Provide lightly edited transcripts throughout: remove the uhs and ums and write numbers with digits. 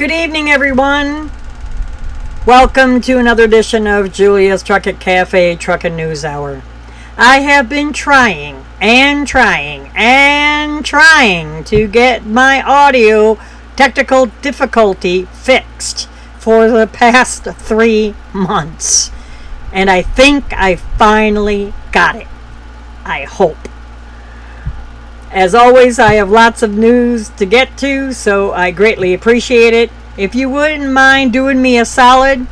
Good evening, everyone. Welcome to another edition of Julia's Trucking Cafe Trucking News Hour. I have been trying to get my audio technical difficulty fixed for the past 3 months. And I think I finally got it. I hope. As always, I have lots of news to get to, so I greatly appreciate it. If you wouldn't mind doing me a solid,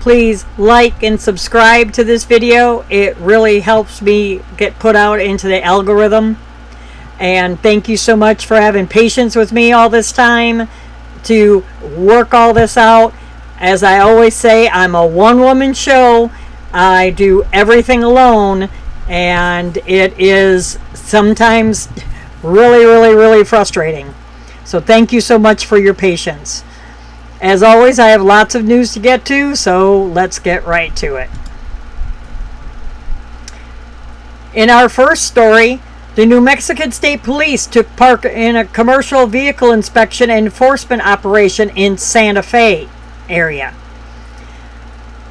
please like and subscribe to this video. It really helps me get put out into the algorithm. And thank you so much for having patience with me all this time to work all this out. As I always say, I'm a one-woman show. I do everything alone, and it is sometimes really frustrating. So thank you so much for your patience. As always, I have lots of news to get to, so let's get right to it. In our first story, the New Mexico State Police took part in a commercial vehicle inspection and enforcement operation in Santa Fe area.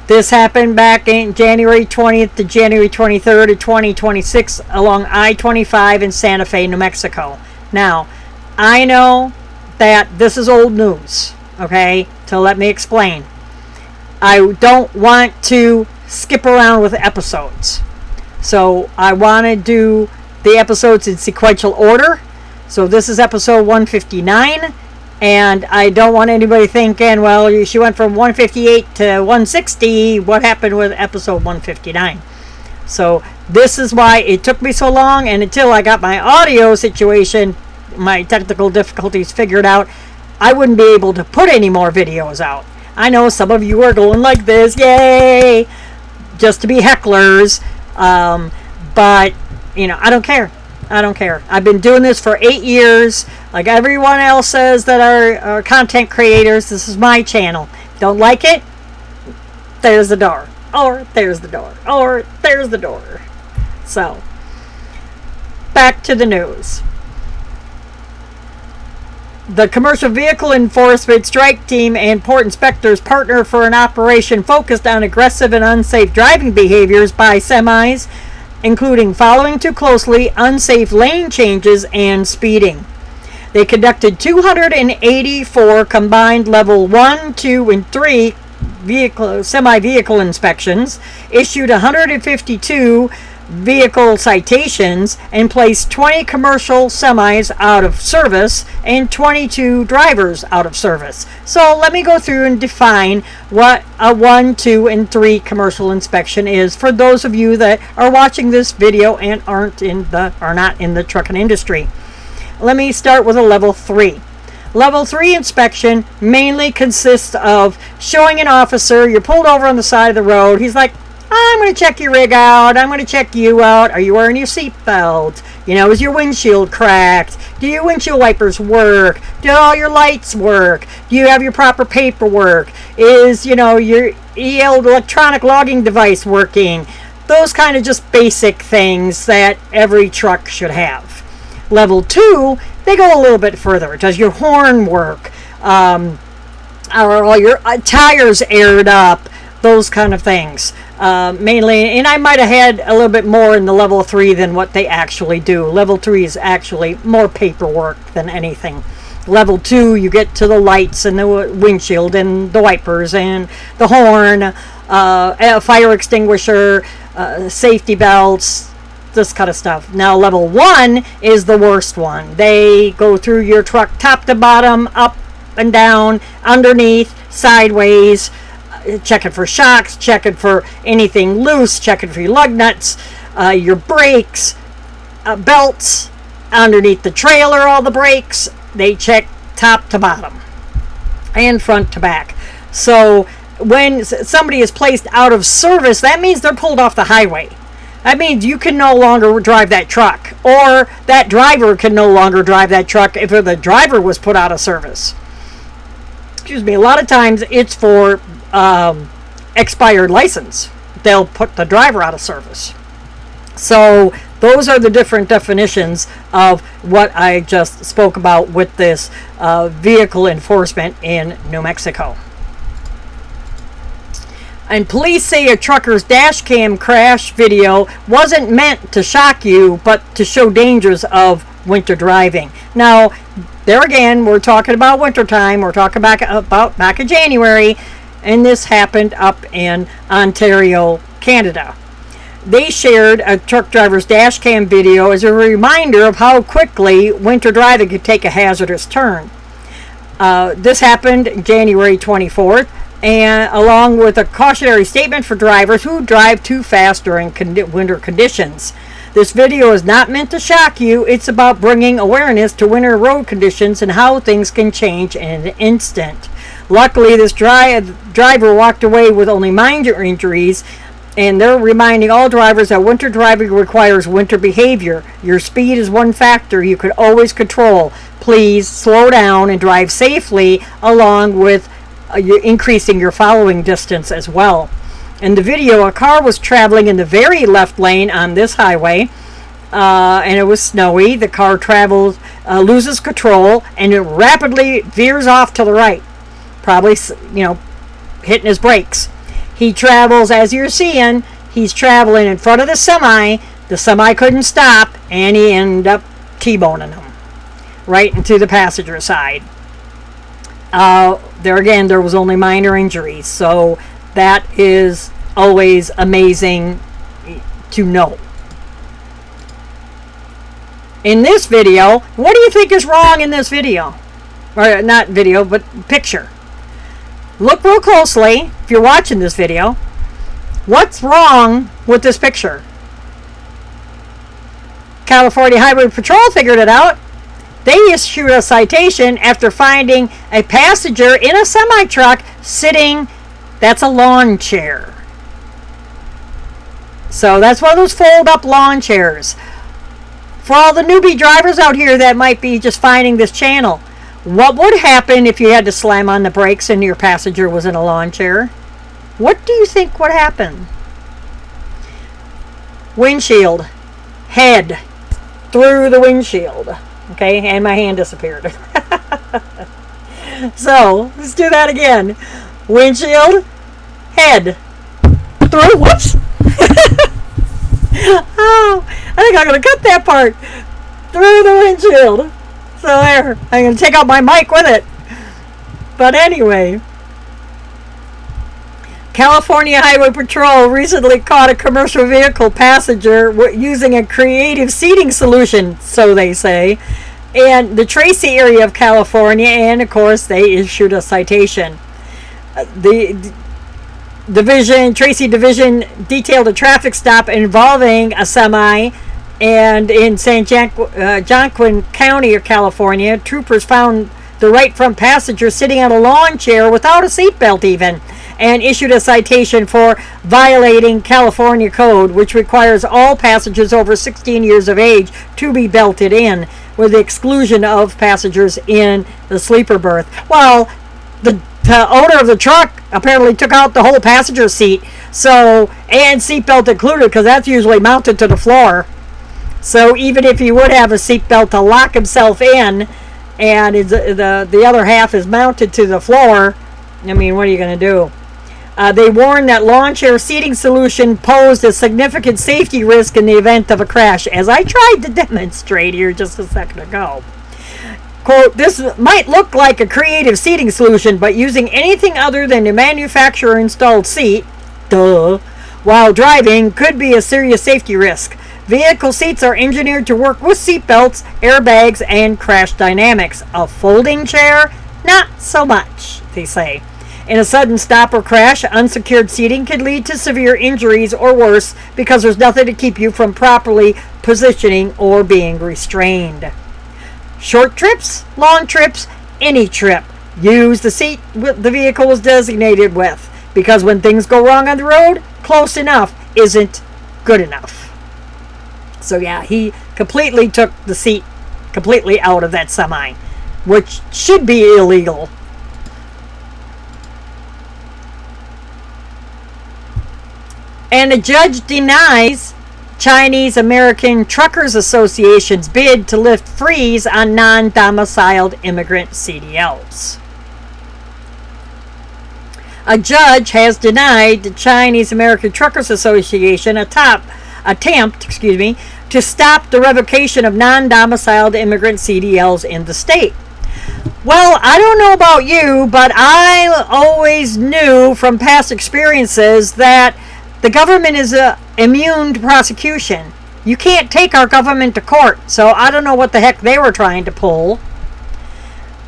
This happened back in January 20th to January 23rd of 2026 along I-25 in Santa Fe, New Mexico. Now, I know that this is old news, okay? So let me explain. I don't want to skip around with episodes. So I want to do the episodes in sequential order. So this is episode 159. And I don't want anybody thinking, well, she went from 158 to 160. What happened with episode 159? So this is why it took me so long. And until I got my audio situation, my technical difficulties figured out, I wouldn't be able to put any more videos out. I know some of you are going like this, yay, just to be hecklers. But, you know, I don't care. I've been doing this for 8 years. Like everyone else says that are content creators, this is my channel. Don't like it? There's the door. Or there's the door. Or there's the door. So, back to the news. The Commercial Vehicle Enforcement Strike Team and Port Inspectors partner for an operation focused on aggressive and unsafe driving behaviors by semis, including following too closely, unsafe lane changes, and speeding. They conducted 284 combined level 1, 2, and 3 semi-vehicle inspections, issued 152 vehicle citations, and placed 20 commercial semis out of service and 22 drivers out of service. So let me go through and define what a 1, 2, and 3 commercial inspection is for those of you that are watching this video and are not in the trucking industry. Let me start with a level 3. Level 3 inspection mainly consists of showing an officer, you're pulled over on the side of the road, he's like, I'm going to check your rig out. I'm going to check you out. Are you wearing your seatbelt? You know, is your windshield cracked? Do your windshield wipers work? Do all your lights work? Do you have your proper paperwork? Is, you know, your electronic logging device working? Those kind of just basic things that every truck should have. Level 2, they go a little bit further. Does your horn work? Are all your tires aired up? Those kind of things. Mainly, and I might have had a little bit more in the level 3 than what they actually do. Level 3 is actually more paperwork than anything. Level 2, you get to the lights and the windshield and the wipers and the horn, a fire extinguisher, safety belts, this kind of stuff. Now, level 1 is the worst one. They go through your truck top to bottom, up and down, underneath, sideways, checking for shocks, checking for anything loose, checking for your lug nuts, your brakes, belts, underneath the trailer, all the brakes. They check top to bottom and front to back. So when somebody is placed out of service, that means they're pulled off the highway. That means you can no longer drive that truck, or that driver can no longer drive that truck if the driver was put out of service. Excuse me, a lot of times it's for expired license. They'll put the driver out of service. So those are the different definitions of what I just spoke about with this vehicle enforcement in New Mexico. And police say a trucker's dash cam crash video wasn't meant to shock you, but to show dangers of winter driving. Now, there again, we're talking about wintertime. We're talking back in January, and this happened up in Ontario, Canada. They shared a truck driver's dash cam video as a reminder of how quickly winter driving could take a hazardous turn. This happened January 24th, and along with a cautionary statement for drivers who drive too fast during winter conditions. This video is not meant to shock you. It's about bringing awareness to winter road conditions and how things can change in an instant. Luckily, this driver walked away with only minor injuries, and they're reminding all drivers that winter driving requires winter behavior. Your speed is one factor you could always control. Please slow down and drive safely, along with increasing your following distance as well. In the video, a car was traveling in the very left lane on this highway, and it was snowy. The car loses control, and it rapidly veers off to the right, probably, hitting his brakes. He travels, as you're seeing, he's traveling in front of the semi. The semi couldn't stop, and he ended up T-boning him right into the passenger side. There again, there was only minor injuries, so that is always amazing to know. In this video, what do you think is wrong in this video? Or not video, but picture. Look real closely if you're watching this video. What's wrong with this picture? California Highway Patrol figured it out. They issued a citation after finding a passenger in a semi-truck sitting, that's a lawn chair. So that's one of those fold-up lawn chairs. For all the newbie drivers out here that might be just finding this channel, what would happen if you had to slam on the brakes and your passenger was in a lawn chair? What do you think would happen? Windshield. Head through the windshield. Okay, and my hand disappeared. So, let's do that again. Windshield, head, through, whoops. Oh, I think I'm going to cut that part. Through the windshield. So there, I'm going to take out my mic with it. But anyway, California Highway Patrol recently caught a commercial vehicle passenger using a creative seating solution, so they say, in the Tracy area of California, and of course they issued a citation. The Tracy Division detailed a traffic stop involving a semi, and in San Joaquin County of California, troopers found the right front passenger sitting on a lawn chair without a seatbelt even, and issued a citation for violating California code, which requires all passengers over 16 years of age to be belted in, with the exclusion of passengers in the sleeper berth. Well, the owner of the truck apparently took out the whole passenger seat, and seatbelt included, because that's usually mounted to the floor. So even if he would have a seatbelt to lock himself in, and the other half is mounted to the floor, I mean, what are you going to do? They warned that lawn chair seating solution posed a significant safety risk in the event of a crash, as I tried to demonstrate here just a second ago. Quote, this might look like a creative seating solution, but using anything other than a manufacturer-installed seat, while driving could be a serious safety risk. Vehicle seats are engineered to work with seat belts, airbags, and crash dynamics. A folding chair? Not so much, they say. In a sudden stop or crash, unsecured seating can lead to severe injuries or worse because there's nothing to keep you from properly positioning or being restrained. Short trips, long trips, any trip. Use the seat the vehicle is designated with, because when things go wrong on the road, close enough isn't good enough. So yeah, he completely took the seat completely out of that semi, which should be illegal. And a judge denies Chinese American Truckers Association's bid to lift freeze on non-domiciled immigrant CDLs. A judge has denied the Chinese American Truckers Association attempt to stop the revocation of non-domiciled immigrant CDLs in the state. Well, I don't know about you, but I always knew from past experiences that the government is immune to prosecution. You can't take our government to court, so I don't know what the heck they were trying to pull.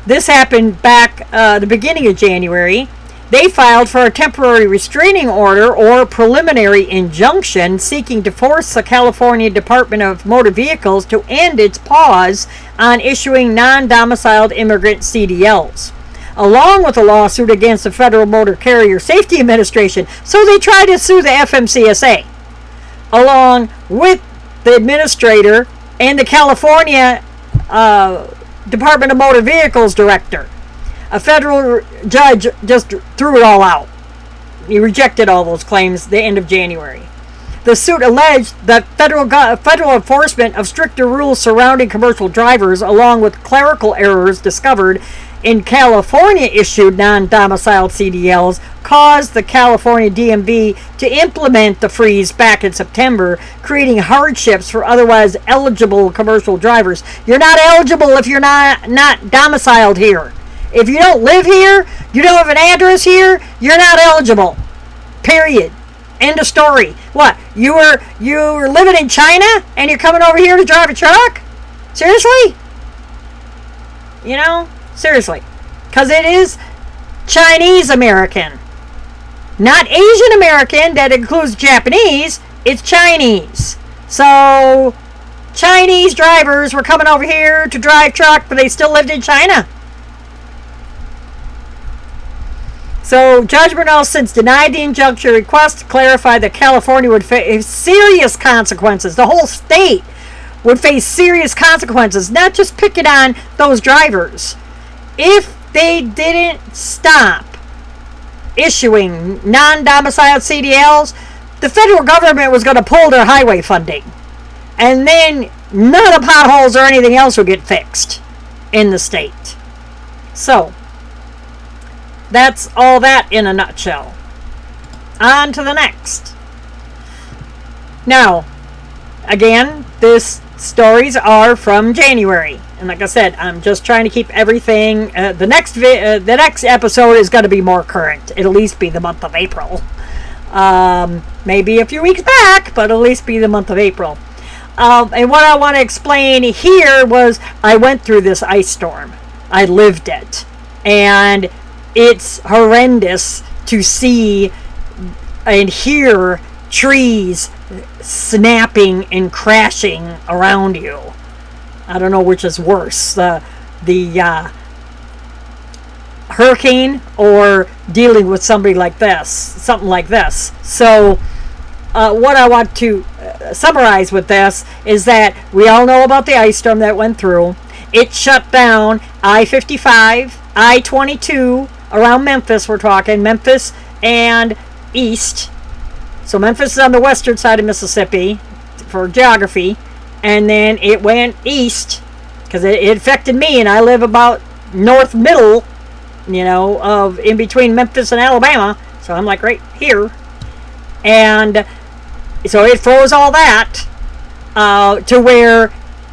This happened back the beginning of January. They filed for a temporary restraining order or preliminary injunction seeking to force the California Department of Motor Vehicles to end its pause on issuing non-domiciled immigrant CDLs, along with a lawsuit against the Federal Motor Carrier Safety Administration. So they tried to sue the FMCSA, along with the administrator and the California Department of Motor Vehicles director. A federal judge just threw it all out. He rejected all those claims the end of January. The suit alleged that federal enforcement of stricter rules surrounding commercial drivers, along with clerical errors discovered in California-issued non-domiciled CDLs, caused the California DMV to implement the freeze back in September, creating hardships for otherwise eligible commercial drivers. You're not eligible if you're not domiciled here. If you don't live here, you don't have an address here, you're not eligible. Period. End of story. What? You were living in China and you're coming over here to drive a truck? Seriously? Seriously. Because it is Chinese American. Not Asian American, that includes Japanese. It's Chinese. So, Chinese drivers were coming over here to drive truck, but they still lived in China. So, Judge Burnell since denied the injunction request to clarify that California would face serious consequences. The whole state would face serious consequences, not just picking on those drivers. If they didn't stop issuing non-domiciled CDLs, the federal government was going to pull their highway funding. And then none of the potholes or anything else would get fixed in the state. So, that's all that in a nutshell. On to the next. Now, again, these stories are from January. And like I said, I'm just trying to keep everything. The next episode is going to be more current. It'll at least be the month of April. Maybe a few weeks back, but at least be the month of April. And what I want to explain here was I went through this ice storm. I lived it. And it's horrendous to see and hear trees snapping and crashing around you. I don't know which is worse, the hurricane or dealing with something like this. So what I want to summarize with this is that we all know about the ice storm that went through. It shut down I-55, I-22 around Memphis. We're talking Memphis and east. So Memphis is on the western side of Mississippi for geography. And then it went east because it affected me, and I live about north middle, of in between Memphis and Alabama. So I'm like right here. And so it froze all that to where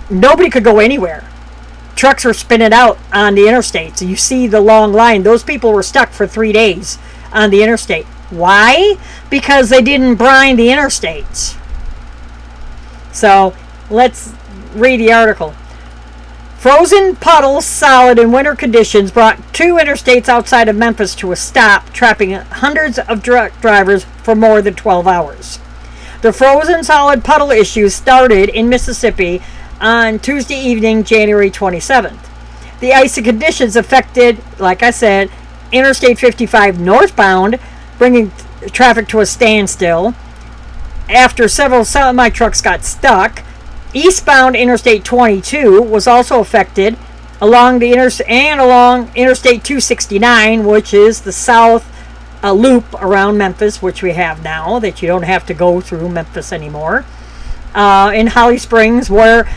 nobody could go anywhere. Trucks were spinning out on the interstates. You see the long line. Those people were stuck for 3 days on the interstate. Why? Because they didn't brine the interstates. So let's read the article. Frozen puddles solid in winter conditions brought 2 interstates outside of Memphis to a stop, trapping hundreds of truck drivers for more than 12 hours. The frozen solid puddle issue started in Mississippi on Tuesday evening, January 27th. The icy conditions affected, like I said, Interstate 55 northbound, bringing traffic to a standstill after several semi-trucks got stuck. Eastbound Interstate 22 was also affected along Interstate 269, which is the south loop around Memphis, which we have now, that you don't have to go through Memphis anymore. in Holly Springs, where,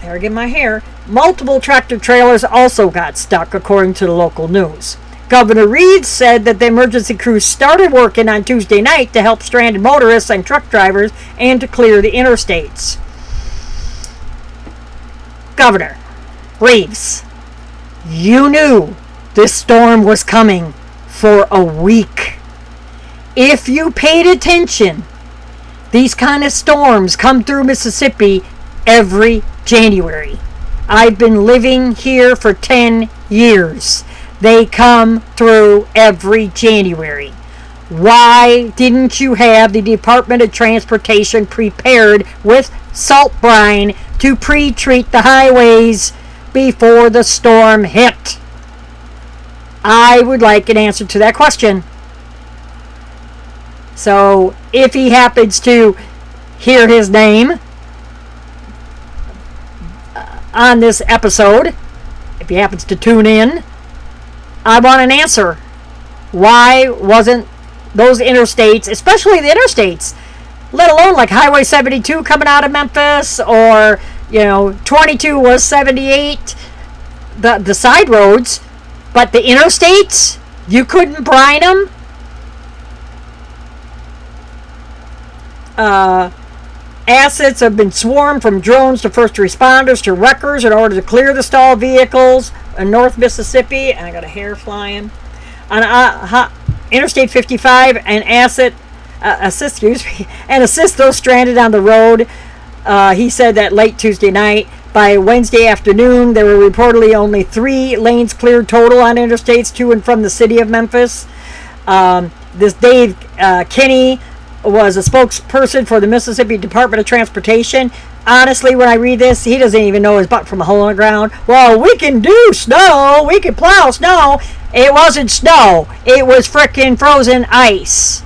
there I get my hair, multiple tractor trailers also got stuck, according to the local news. Governor Reed said that the emergency crews started working on Tuesday night to help stranded motorists and truck drivers and to clear the interstates. Governor Reeves, you knew this storm was coming for a week. If you paid attention, these kind of storms come through Mississippi every January. I've been living here for 10 years. They come through every January. Why didn't you have the Department of Transportation prepared with salt brine to pre-treat the highways before the storm hit? I would like an answer to that question. So if he happens to hear his name on this episode, if he happens to tune in, I want an answer. Why wasn't those interstates, especially the interstates, let alone like Highway 72 coming out of Memphis, or 22 was 78, the side roads, but the interstates, you couldn't brine them? Assets have been swarmed, from drones to first responders to wreckers, in order to clear the stalled vehicles in North Mississippi. And I got a hair flying on Interstate 55 and assist those stranded on the road. He said that late Tuesday night. By Wednesday afternoon, there were reportedly only 3 lanes cleared total on interstates to and from the city of Memphis. This Dave Kinney was a spokesperson for the Mississippi Department of Transportation. Honestly, when I read this, he doesn't even know his butt from a hole in the ground. Well, we can do snow. We can plow snow. It wasn't snow. It was frickin' frozen ice.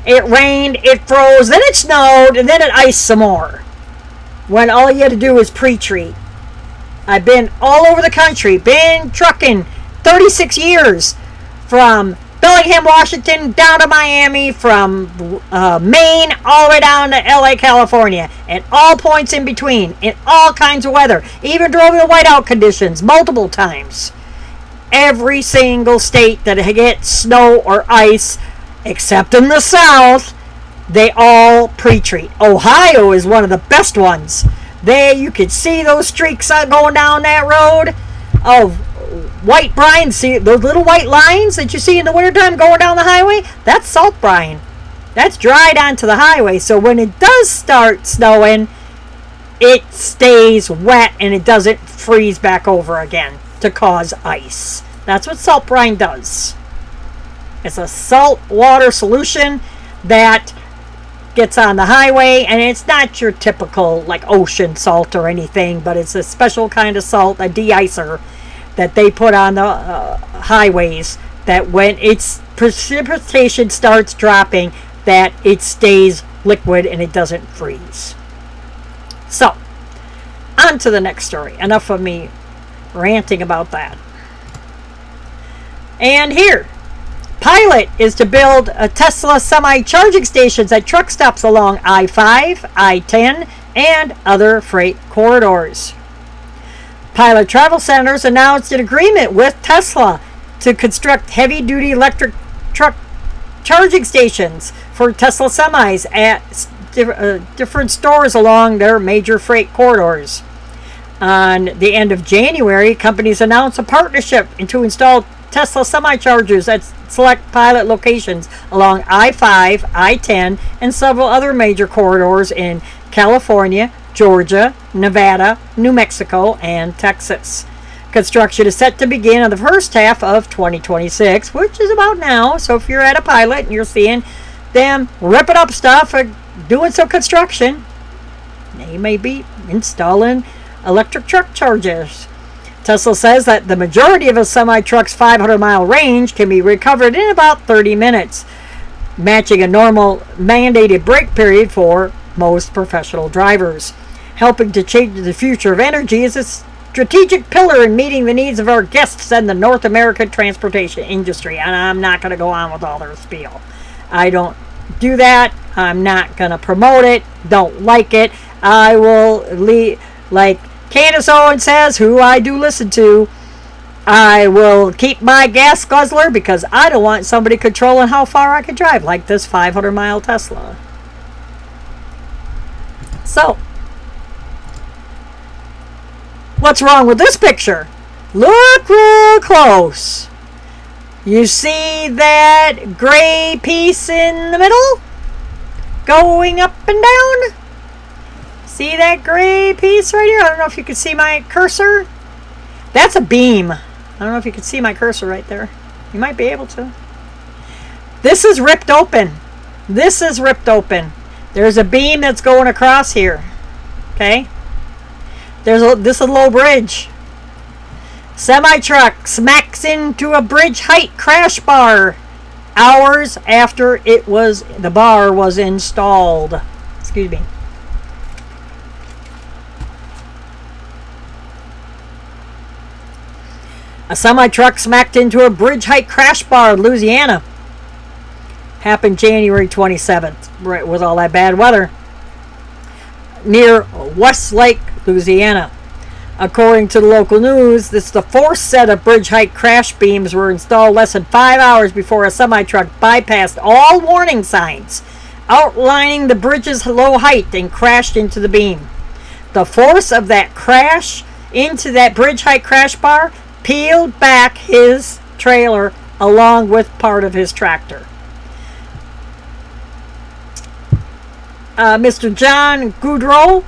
It rained, it froze, then it snowed, and then it iced some more. When all you had to do was pre-treat. I've been all over the country. Been trucking 36 years. From Bellingham, Washington, down to Miami, from Maine, all the way down to LA, California, and all points in between, in all kinds of weather. Even drove in whiteout conditions multiple times. Every single state that gets snow or ice, except in the South, they all pre-treat. Ohio is one of the best ones. You could see those streaks going down that road of white brine. See those little white lines that you see in the wintertime going down the highway? That's salt brine. That's dried onto the highway. So when it does start snowing, it stays wet and it doesn't freeze back over again to cause ice. That's what salt brine does. It's a salt water solution that gets on the highway, and it's not your typical like ocean salt or anything, but it's a special kind of salt, a de-icer, that they put on the highways, that when its precipitation starts dropping, that it stays liquid and it doesn't freeze. So, on to the next story. Enough of me ranting about that. And here, pilot is to build a Tesla semi-charging stations at truck stops along I-5, I-10, and other freight corridors. Pilot Travel Centers announced an agreement with Tesla to construct heavy-duty electric truck charging stations for Tesla semis at different stores along their major freight corridors. On the end of January, companies announced a partnership to install Tesla semi-chargers at select pilot locations along I-5, I-10, and several other major corridors in California, Georgia, Nevada, New Mexico, and Texas. Construction is set to begin in the first half of 2026, which is about now. So if you're at a pilot and you're seeing them ripping up stuff or doing some construction, they may be installing electric truck chargers. Tesla says that the majority of a semi-truck's 500-mile range can be recovered in about 30 minutes, matching a normal mandated break period for most professional drivers. Helping to change the future of energy is a strategic pillar in meeting the needs of our guests and the North American transportation industry. And I'm not going to go on with all their spiel. I don't do that. I'm not going to promote it. Don't like it. I will leave, like Candace Owens says, who I do listen to, I will keep my gas guzzler because I don't want somebody controlling how far I can drive, like this 500-mile Tesla. So, what's wrong with this picture? Look real close. You see that gray piece in the middle? Going up and down? See that gray piece right here? I don't know if you can see my cursor. That's a beam. I don't know if you can see my cursor right there. You might be able to. This is ripped open. This is ripped open. There's a beam that's going across here. Okay? This is a low bridge. Semi-truck smacks into a bridge height crash bar hours after the bar was installed. Excuse me. A semi-truck smacked into a bridge height crash bar in Louisiana. Happened January 27th, right, with all that bad weather, near Westlake, Louisiana. According to the local news, this is the fourth set of bridge height crash beams were installed less than 5 hours before a semi-truck bypassed all warning signs outlining the bridge's low height and crashed into the beam. The force of that crash into that bridge height crash bar peeled back his trailer along with part of his tractor. Mr. John Goudreau,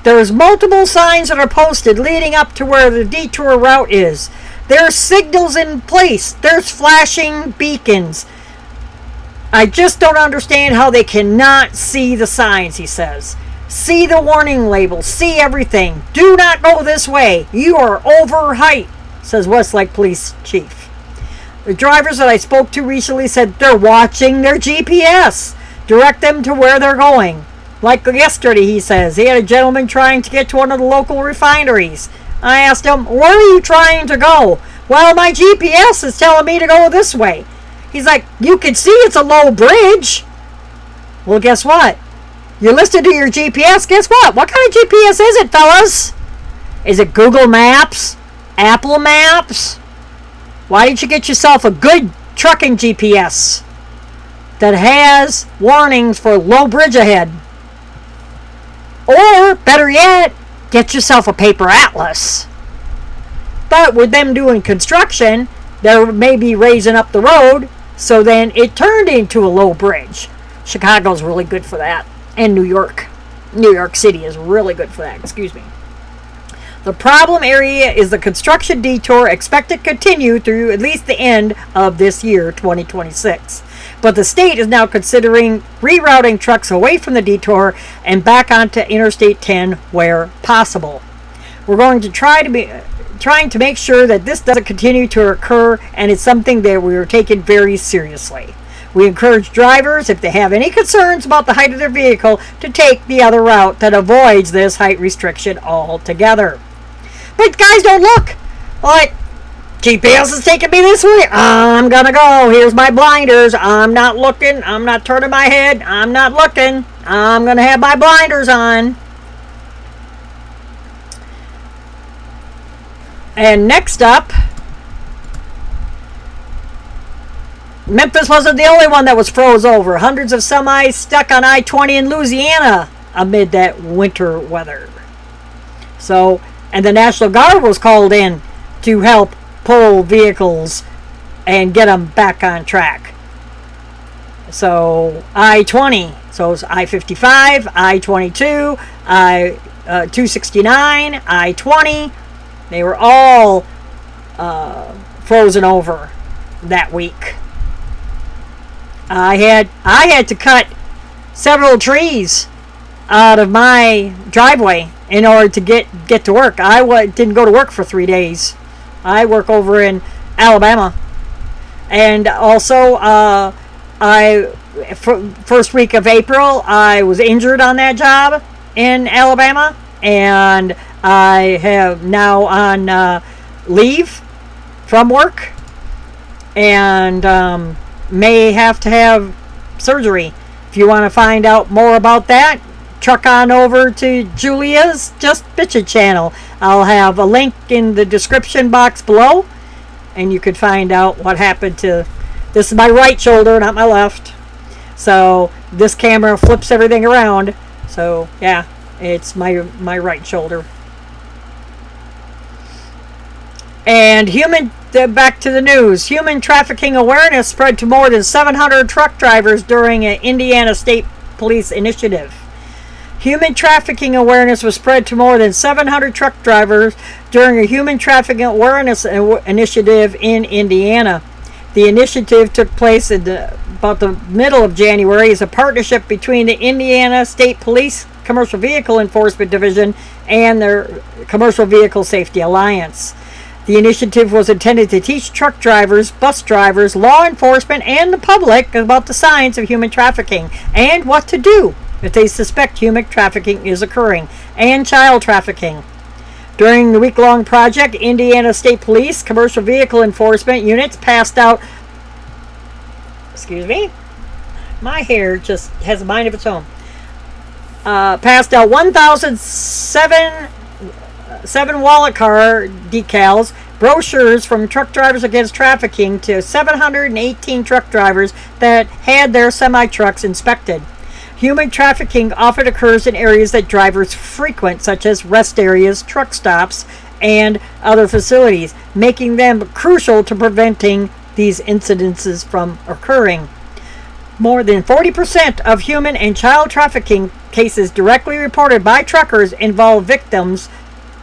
there's multiple signs that are posted leading up to where the detour route is. There's signals in place. There's flashing beacons. I just don't understand how they cannot see the signs, he says. See the warning labels. See everything. Do not go this way. You are over height, says Westlake Police Chief. The drivers that I spoke to recently said they're watching their GPS. Direct them to where they're going. Like yesterday, he says, he had a gentleman trying to get to one of the local refineries. I asked him, where are you trying to go? Well, my GPS is telling me to go this way. He's like, you can see it's a low bridge. Well, guess what? You listed to your GPS. Guess what? What kind of GPS is it, fellas? Is it Google Maps? Apple Maps? Why didn't you get yourself a good trucking GPS that has warnings for low bridge ahead? Or, better yet, get yourself a paper atlas. But with them doing construction, they're maybe raising up the road, so then it turned into a low bridge. Chicago's really good for that. And New York. New York City is really good for that. Excuse me. The problem area is the construction detour expected to continue through at least the end of this year, 2026. But the state is now considering rerouting trucks away from the detour and back onto Interstate 10 where possible. We're going to trying to make sure that this doesn't continue to occur, and it's something that we are taking very seriously. We encourage drivers, if they have any concerns about the height of their vehicle, to take the other route that avoids this height restriction altogether. But guys, don't look! Like, GPS is taking me this way. I'm gonna go. Here's my blinders. I'm not looking. I'm not turning my head. I'm not looking. I'm gonna have my blinders on. And next up, Memphis wasn't the only one that was froze over. Hundreds of semis stuck on I-20 in Louisiana amid that winter weather. So, and the National Guard was called in to help pull vehicles and get them back on track. So I-20, so it's I-55, I-22, I-269, I-20, they were all frozen over that week. I had to cut several trees out of my driveway in order to get to work. I didn't go to work for 3 days. I work over in Alabama, and also first week of April I was injured on that job in Alabama, and I have now on leave from work, and may have to have surgery If you want to find out more about that, truck on over to Julia's Just Bitchin' channel. I'll have a link in the description box below, and you could find out what happened to. This is my right shoulder, not my left. So this camera flips everything around. So yeah, it's my right shoulder. And back to the news. Human trafficking awareness spread to more than 700 truck drivers during an Indiana State Police initiative. Human trafficking awareness was spread to more than 700 truck drivers during a human trafficking awareness initiative in Indiana. The initiative took place in about the middle of January as a partnership between the Indiana State Police Commercial Vehicle Enforcement Division and their Commercial Vehicle Safety Alliance. The initiative was intended to teach truck drivers, bus drivers, law enforcement, and the public about the signs of human trafficking and what to do if they suspect human trafficking is occurring, and child trafficking. During the week-long project, Indiana State Police Commercial Vehicle Enforcement units passed out. Excuse me. My hair just has a mind of its own. Passed out 1,007 wallet card decals, brochures from Truck Drivers Against Trafficking to 718 truck drivers that had their semi-trucks inspected. Human trafficking often occurs in areas that drivers frequent, such as rest areas, truck stops, and other facilities, making them crucial to preventing these incidences from occurring. More than 40% of human and child trafficking cases directly reported by truckers involve victims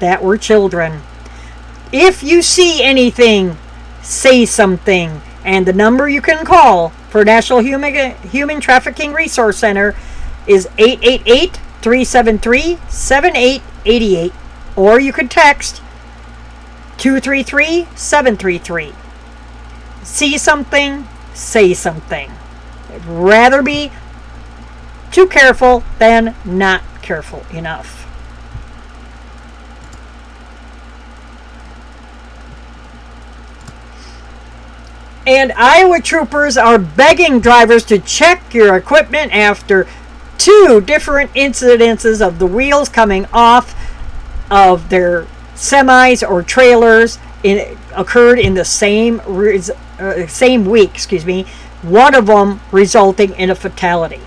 that were children. If you see anything, say something. And the number you can call for National Human Trafficking Resource Center is 888-373-7888. Or you could text 233-733. See something, say something. I'd rather be too careful than not careful enough. And Iowa troopers are begging drivers to check your equipment after 2 different incidences of the wheels coming off of their semis or trailers occurred in the same week. One of them resulting in a fatality.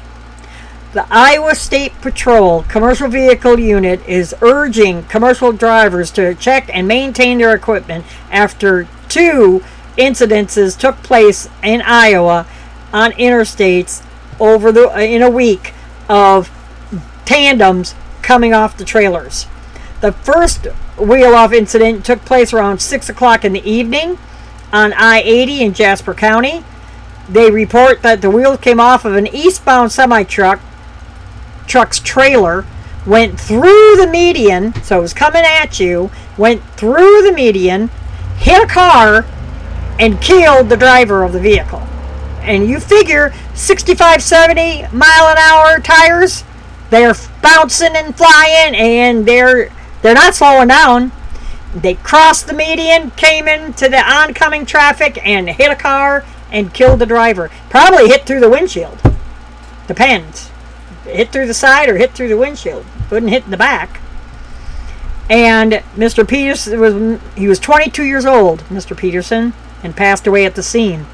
The Iowa State Patrol Commercial Vehicle Unit is urging commercial drivers to check and maintain their equipment after 2 incidences took place in Iowa on interstates in a week of tandems coming off the trailers. The first wheel-off incident took place around 6 o'clock in the evening on I-80 in Jasper County. They report that the wheels came off of an eastbound semi-truck's trailer, went through the median, so it was coming at you, went through the median, hit a car, and killed the driver of the vehicle. And you figure 65, 70 mile an hour tires, they're bouncing and flying, and they're not slowing down. They crossed the median, came into the oncoming traffic, and hit a car and killed the driver. Probably hit through the windshield. Depends. Hit through the side or hit through the windshield. Wouldn't hit in the back. And Mr. Peterson was 22 years old, Mr. Peterson, and passed away at the scene.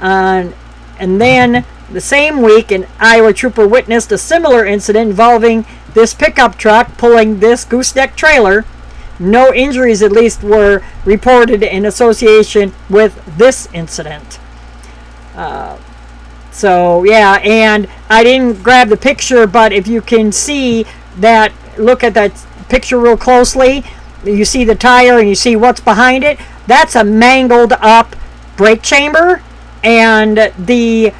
And then the same week, an Iowa trooper witnessed a similar incident involving this pickup truck pulling this gooseneck trailer. No injuries, at least, were reported in association with this incident. So, yeah, and I didn't grab the picture, but if you can see that, look at that picture real closely, you see the tire and you see what's behind it. That's a mangled up brake chamber, and the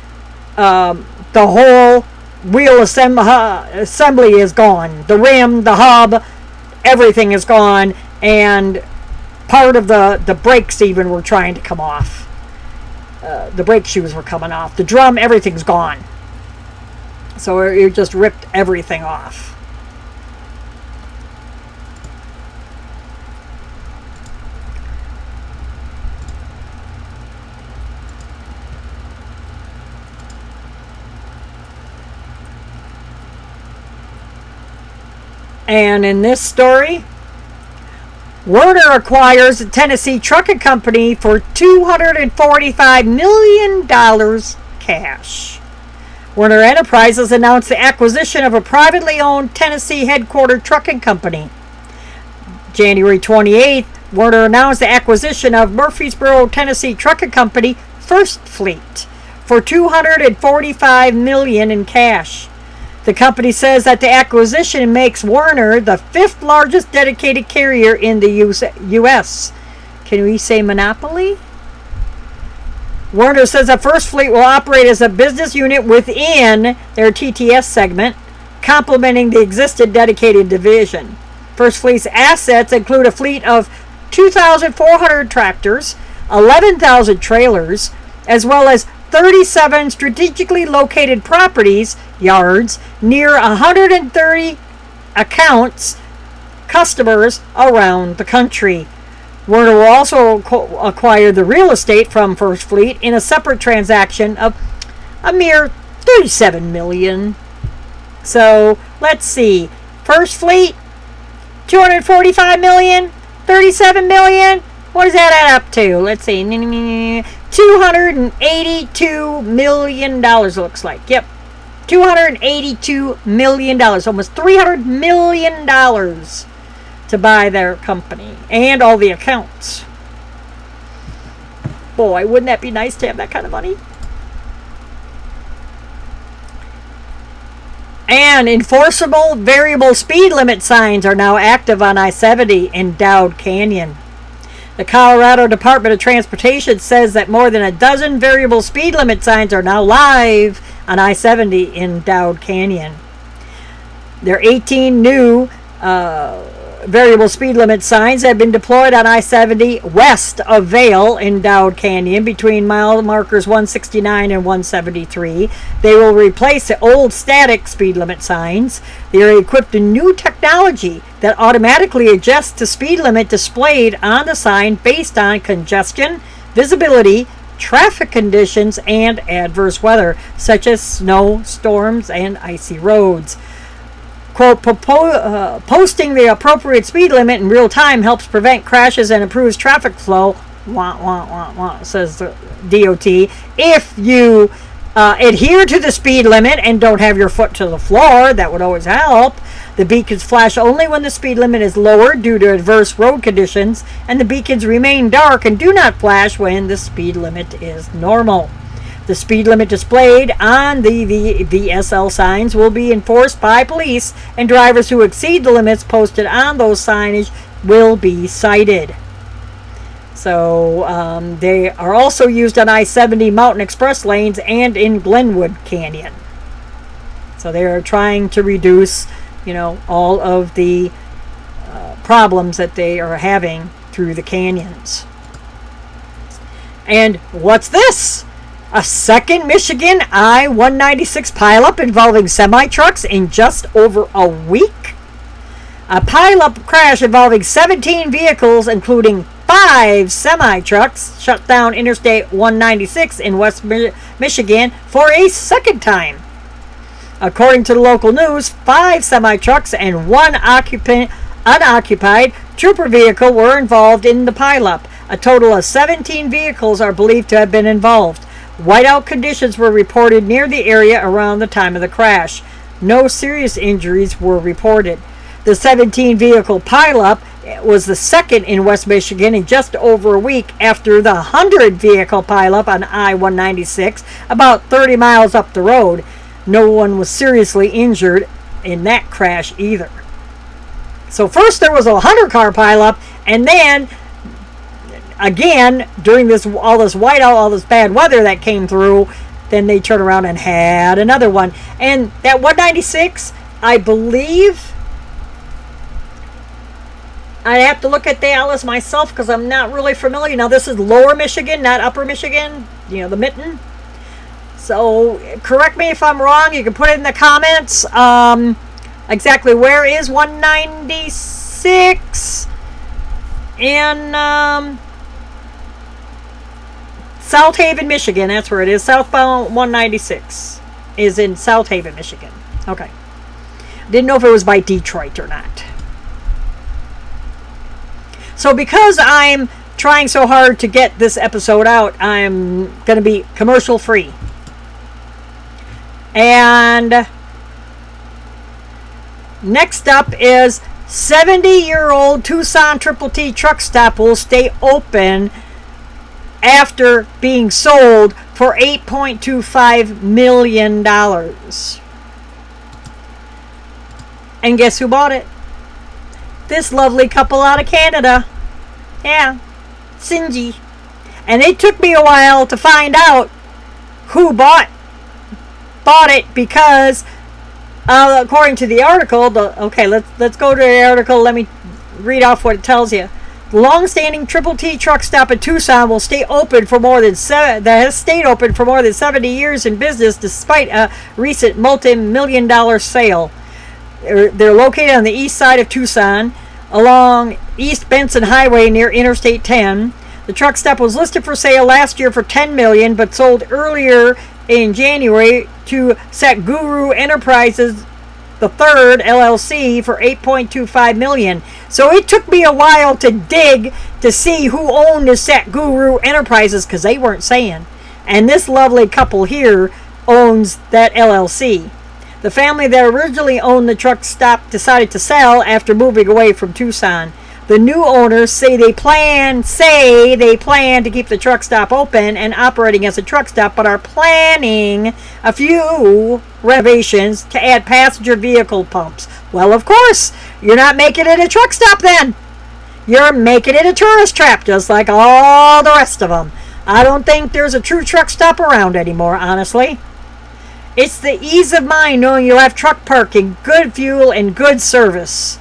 whole wheel assembly is gone. The rim, the hub, everything is gone, and part of the brakes even were trying to come off. The brake shoes were coming off. The drum, everything's gone. So it just ripped everything off. And in this story, Werner acquires a Tennessee trucking company for $245 million cash. Werner Enterprises announced the acquisition of a privately owned Tennessee headquartered trucking company. January 28th, Werner announced the acquisition of Murfreesboro, Tennessee trucking company First Fleet for $245 million in cash. The company says that the acquisition makes Werner the fifth largest dedicated carrier in the U.S. Can we say monopoly? Werner says that First Fleet will operate as a business unit within their TTS segment, complementing the existing dedicated division. First Fleet's assets include a fleet of 2,400 tractors, 11,000 trailers, as well as 37 strategically located properties, yards, near 130 customers around the country. Werner will also acquire the real estate from First Fleet in a separate transaction of a mere $37 million. So, let's see. First Fleet, $245 million, $37 million. What does that add up to? Let's see. $282 million looks like. Yep. $282 million. Almost $300 million to buy their company. And all the accounts. Boy, wouldn't that be nice to have that kind of money? And enforceable variable speed limit signs are now active on I-70 in Dowd Canyon. The Colorado Department of Transportation says that more than a dozen variable speed limit signs are now live on I-70 in Dowd Canyon. There are 18 new variable speed limit signs have been deployed on I-70 west of Vail in Dowd Canyon between mile markers 169 and 173. They will replace the old static speed limit signs. They are equipped with new technology that automatically adjusts the speed limit displayed on the sign based on congestion, visibility, traffic conditions, and adverse weather, such as snow, storms, and icy roads. Quote, posting the appropriate speed limit in real time helps prevent crashes and improves traffic flow, says the DOT. If you adhere to the speed limit and don't have your foot to the floor, that would always help. The beacons flash only when the speed limit is lowered due to adverse road conditions, and the beacons remain dark and do not flash when the speed limit is normal. The speed limit displayed on the VSL signs will be enforced by police, and drivers who exceed the limits posted on those signage will be cited. So they are also used on I-70 Mountain Express lanes and in Glenwood Canyon. So they are trying to reduce, all of the problems that they are having through the canyons. And what's this? A second Michigan I-196 pileup involving semi-trucks in just over a week? A pileup crash involving 17 vehicles, including 5 semi-trucks, shut down Interstate 196 in West Michigan for a second time. According to the local news, 5 semi-trucks and 1 unoccupied trooper vehicle were involved in the pileup. A total of 17 vehicles are believed to have been involved. Whiteout conditions were reported near the area around the time of the crash. No serious injuries were reported. The 17-vehicle pileup was the second in West Michigan in just over a week after the 100-vehicle pileup on I-196 about 30 miles up the road. No one was seriously injured in that crash either. So first there was a 100-car pileup, and then again, during all this whiteout, all this bad weather that came through, then they turned around and had another one. And that 196, I believe, I have to look at Dallas myself because I'm not really familiar. Now, this is lower Michigan, not upper Michigan, the mitten. So, correct me if I'm wrong. You can put it in the comments. Exactly where is 196 in South Haven, Michigan. That's where it is. Southbound 196 is in South Haven, Michigan. Okay. Didn't know if it was by Detroit or not. So because I'm trying so hard to get this episode out, I'm going to be commercial free. And next up is 70-year-old Tucson Triple T truck stop will stay open after being sold for $8.25 million. And guess who bought it? This lovely couple out of Canada. Yeah, Sinji. And it took me a while to find out who bought it, because according to the article, let's go to the article. Let me read off what it tells you. The long-standing Triple T truck stop in Tucson will stay open for more than that has stayed open for more than 70 years in business, despite a recent multi-million-dollar sale. They're located on the east side of Tucson, along East Benson Highway near Interstate 10. The truck stop was listed for sale last year for $10 million, but sold earlier in January to Satguru Enterprises III LLC for $8.25 million. So it took me a while to dig to see who owned the Satguru Enterprises, because they weren't saying. And this lovely couple here owns that LLC. The family that originally owned the truck stop decided to sell after moving away from Tucson. The new owners say they plan to keep the truck stop open and operating as a truck stop, but are planning a few renovations to add passenger vehicle pumps. Well, of course, you're not making it a truck stop then. You're making it a tourist trap, just like all the rest of them. I don't think there's a true truck stop around anymore, honestly. It's the ease of mind knowing you'll have truck parking, good fuel, and good service,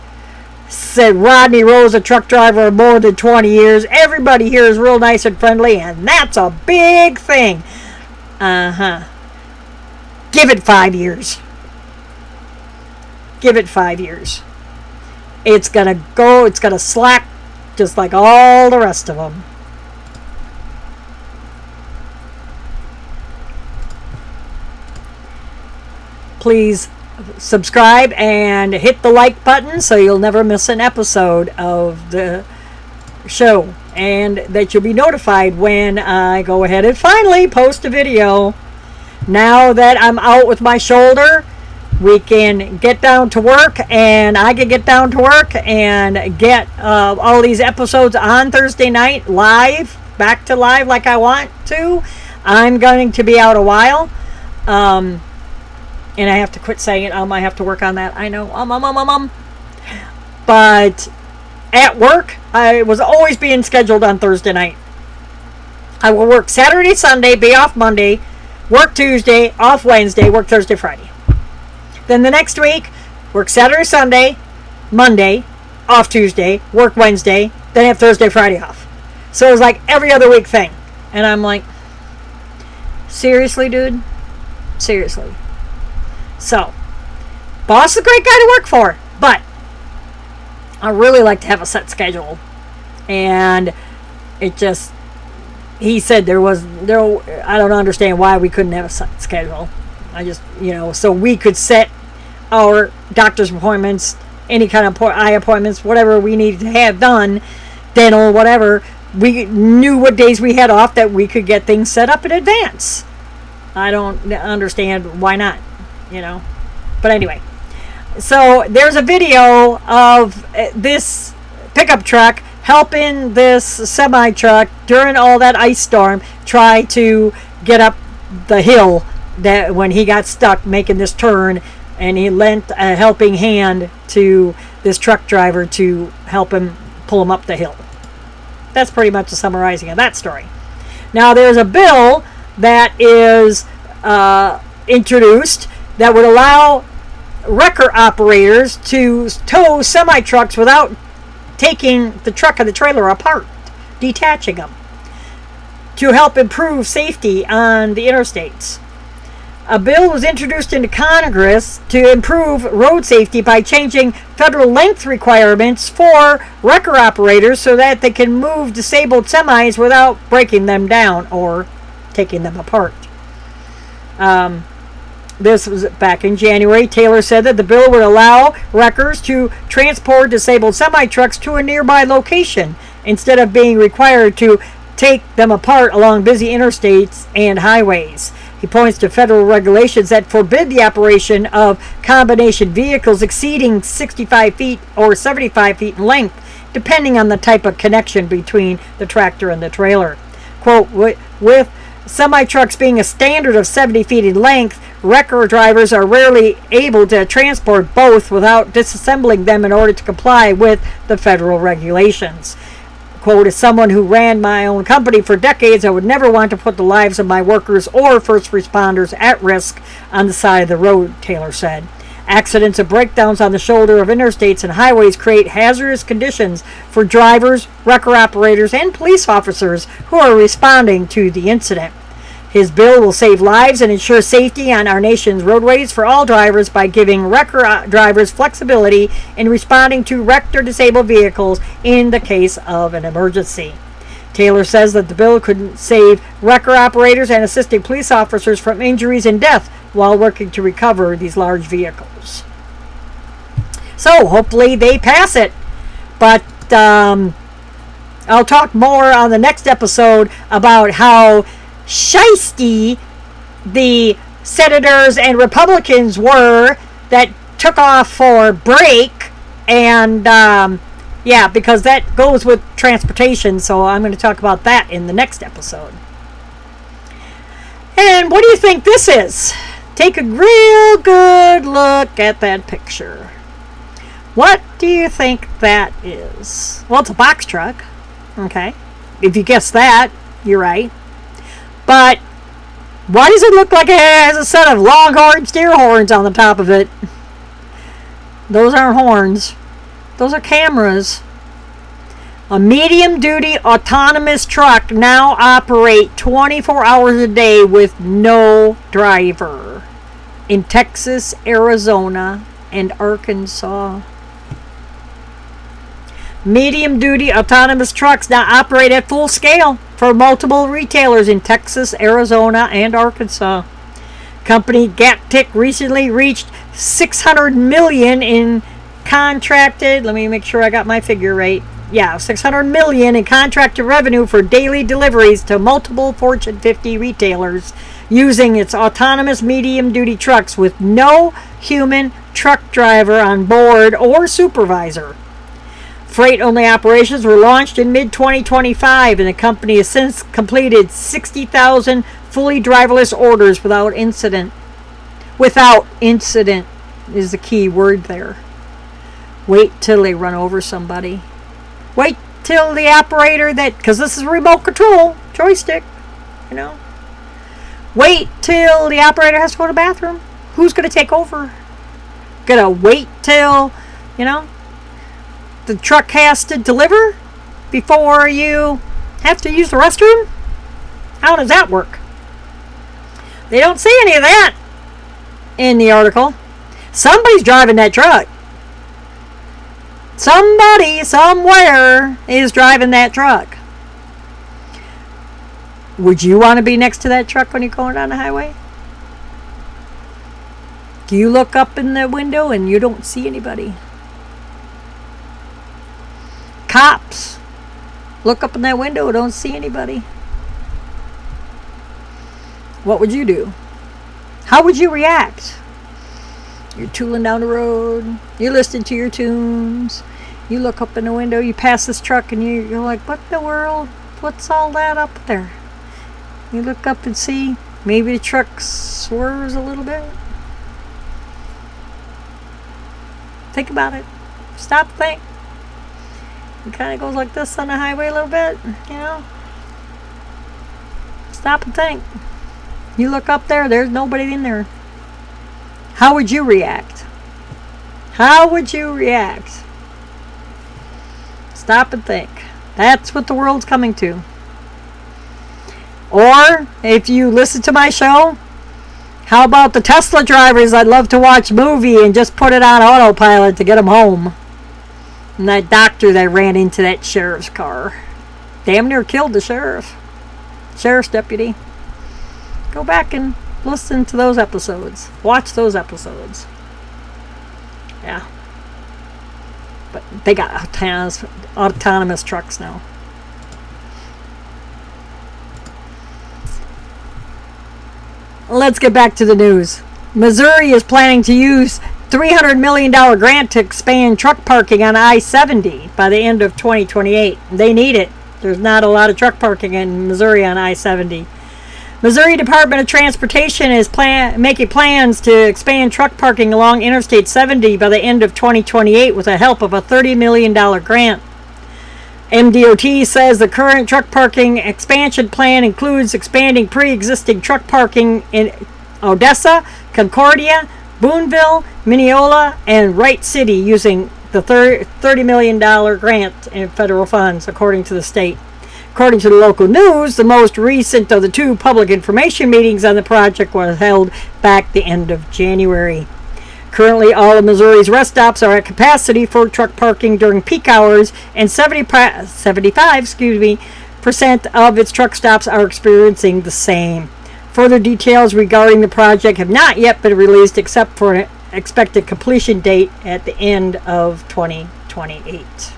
said Rodney Rose, a truck driver of more than 20 years. Everybody here is real nice and friendly, and that's a big thing. Give it 5 years. Give it 5 years. It's going to slack just like all the rest of them. Please subscribe and hit the like button so you'll never miss an episode of the show, and that you'll be notified when I go ahead and finally post a video. Now that I'm out with my shoulder, we can get down to work, and I can get down to work and get all these episodes on Thursday night live, back to live like I want to. I'm going to be out a while. And I have to quit saying it. I have to work on that. I know. But at work, I was always being scheduled on Thursday night. I will work Saturday, Sunday, be off Monday, work Tuesday, off Wednesday, work Thursday, Friday. Then the next week, work Saturday, Sunday, Monday, off Tuesday, work Wednesday, then have Thursday, Friday off. So it was like every other week thing. And I'm like, seriously, dude? Seriously. So, boss is a great guy to work for, but I really like to have a set schedule. And it just, he said I don't understand why we couldn't have a set schedule. I just, so we could set our doctor's appointments, any kind of eye appointments, whatever we needed to have done, dental, whatever. We knew what days we had off, that we could get things set up in advance. I don't understand why not. But anyway, so there's a video of this pickup truck helping this semi truck during all that ice storm try to get up the hill, that when he got stuck making this turn, and he lent a helping hand to this truck driver to help him pull him up the hill. That's pretty much a summarizing of that story. Now there's a bill that is introduced that would allow wrecker operators to tow semi-trucks without taking the truck and the trailer apart, detaching them, to help improve safety on the interstates. A bill was introduced into Congress to improve road safety by changing federal length requirements for wrecker operators so that they can move disabled semis without breaking them down or taking them apart. This was back in January. Taylor said that the bill would allow wreckers to transport disabled semi-trucks to a nearby location instead of being required to take them apart along busy interstates and highways. He points to federal regulations that forbid the operation of combination vehicles exceeding 65 feet or 75 feet in length, depending on the type of connection between the tractor and the trailer. Quote, with semi-trucks being a standard of 70 feet in length, wrecker drivers are rarely able to transport both without disassembling them in order to comply with the federal regulations. Quote, as someone who ran my own company for decades, I would never want to put the lives of my workers or first responders at risk on the side of the road, Taylor said. Accidents and breakdowns on the shoulder of interstates and highways create hazardous conditions for drivers, wrecker operators, and police officers who are responding to the incident. His bill will save lives and ensure safety on our nation's roadways for all drivers by giving wrecker drivers flexibility in responding to wrecked or disabled vehicles in the case of an emergency. Taylor says that the bill could save wrecker operators and assisting police officers from injuries and death while working to recover these large vehicles. So hopefully they pass it. But I'll talk more on the next episode about how shisty the senators and Republicans were that took off for break, and because that goes with transportation, so I'm going to talk about that in the next episode. And what do you think this is? Take a real good look at that picture. What do you think that is? Well, it's a box truck. Okay. If you guess that, you're right. But why does it look like it has a set of longhorn steer horns on the top of it? Those aren't horns. Those are cameras. A medium-duty autonomous truck now operates 24 hours a day with no driver in Texas, Arizona, and Arkansas. Medium-duty autonomous trucks now operate at full scale for multiple retailers in Texas, Arizona, and Arkansas. Company Gattic recently reached $600 million in contracted, let me make sure I got my figure right. Yeah, $600 million in contracted revenue for daily deliveries to multiple Fortune 50 retailers using its autonomous medium-duty trucks with no human truck driver on board or supervisor. Freight-only operations were launched in mid-2025, and the company has since completed 60,000 fully driverless orders without incident. Without incident is the key word there. Wait till they run over somebody. Wait till the operator because this is remote control, joystick, Wait till the operator has to go to the bathroom. Who's going to take over? Gonna wait till, the truck has to deliver before you have to use the restroom? How does that work? They don't say any of that in the article. Somebody's driving that truck. Somebody, somewhere, is driving that truck. Would you want to be next to that truck when you're going down the highway? Do you look up in the window and you don't see anybody? Cops look up in that window, don't see anybody. What would you do? How would you react? You're tooling down the road. You're listening to your tunes. You look up in the window. You pass this truck and you're like, what in the world? What's all that up there? You look up and see. Maybe the truck swerves a little bit. Think about it. Stop, think. It kind of goes like this on the highway a little bit, Stop and think. You look up there, there's nobody in there. How would you react? How would you react? Stop and think. That's what the world's coming to. Or, if you listen to my show, how about the Tesla drivers that love to watch movie and just put it on autopilot to get them home? And that doctor that ran into that sheriff's car. Damn near killed the sheriff's deputy. Go back and listen to those episodes. Watch those episodes. Yeah. But they got autonomous trucks now. Let's get back to the news. Missouri is planning to use $300 million grant to expand truck parking on I-70 by the end of 2028. They need it. There's not a lot of truck parking in Missouri on I-70. Missouri Department of Transportation is making plans to expand truck parking along Interstate 70 by the end of 2028 with the help of a $30 million grant. MDOT says the current truck parking expansion plan includes expanding pre-existing truck parking in Odessa, Concordia, Boonville, Mineola, and Wright City using the $30 million grant in federal funds, according to the state. According to the local news, the most recent of the two public information meetings on the project was held back the end of January. Currently, all of Missouri's rest stops are at capacity for truck parking during peak hours, and 75% of its truck stops are experiencing the same. Further details regarding the project have not yet been released, except for an expected completion date at the end of 2028.